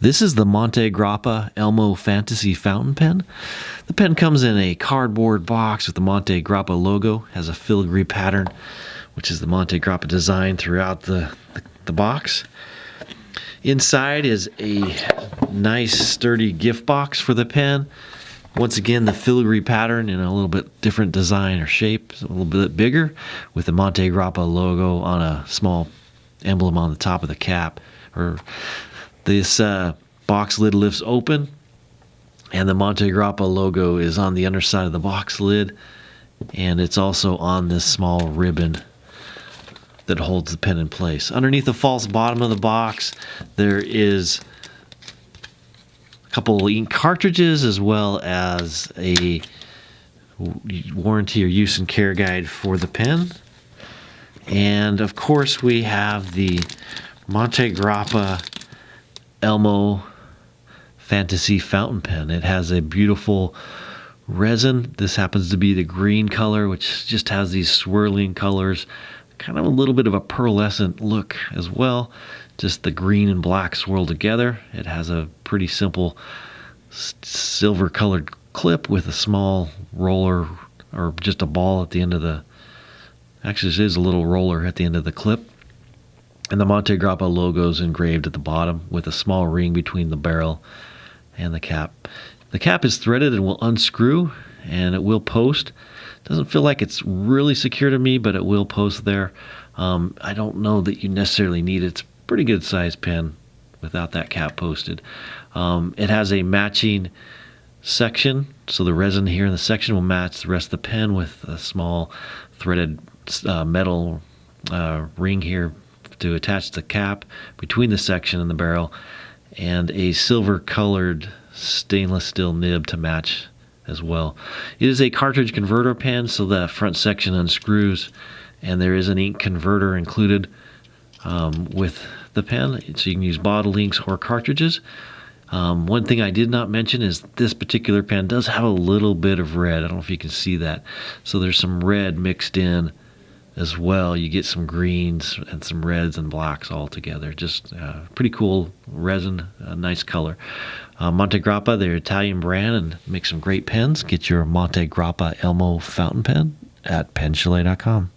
This is the Montegrappa Elmo Fantasy Fountain Pen. The pen comes in a cardboard box with the Montegrappa logo, has a filigree pattern, which is the Montegrappa design throughout the box. Inside is a nice sturdy gift box for the pen. Once again, the filigree pattern in a little bit different design or shape, a little bit bigger, with the Montegrappa logo on a small emblem on the top of the cap. This box lid lifts open, and the Montegrappa logo is on the underside of the box lid, and it's also on this small ribbon that holds the pen in place. Underneath the false bottom of the box, there is a couple of ink cartridges as well as a warranty or use and care guide for the pen. And of course, we have the Montegrappa Elmo Fantasy Fountain Pen. It has a beautiful resin. This happens to be the green color, which just has these swirling colors, kind of a little bit of a pearlescent look as well. Just the green and black swirled together. It has a pretty simple silver colored clip with a small roller, or just a ball at the end of the, actually it is a little roller at the end of the clip. And the Montegrappa logo is engraved at the bottom with a small ring between the barrel and the cap. The cap is threaded and will unscrew, and it will post. Doesn't feel like it's really secure to me, but it will post there. I don't know that you necessarily need it. It's a pretty good size pen without that cap posted. It has a matching section, so the resin here in the section will match the rest of the pen with a small threaded metal ring here to attach the cap between the section and the barrel, and a silver colored stainless steel nib to match as well. It is a cartridge converter pen, so the front section unscrews, and there is an ink converter included with the pen, so you can use bottle inks or cartridges. One thing I did not mention is this particular pen does have a little bit of red. I don't know if you can see that. So there's some red mixed in as well. You get some greens and some reds and blacks all together. Just pretty cool resin, a nice color. Montegrappa, they're an Italian brand and make some great pens. Get your Montegrappa Elmo fountain pen at penchalet.com.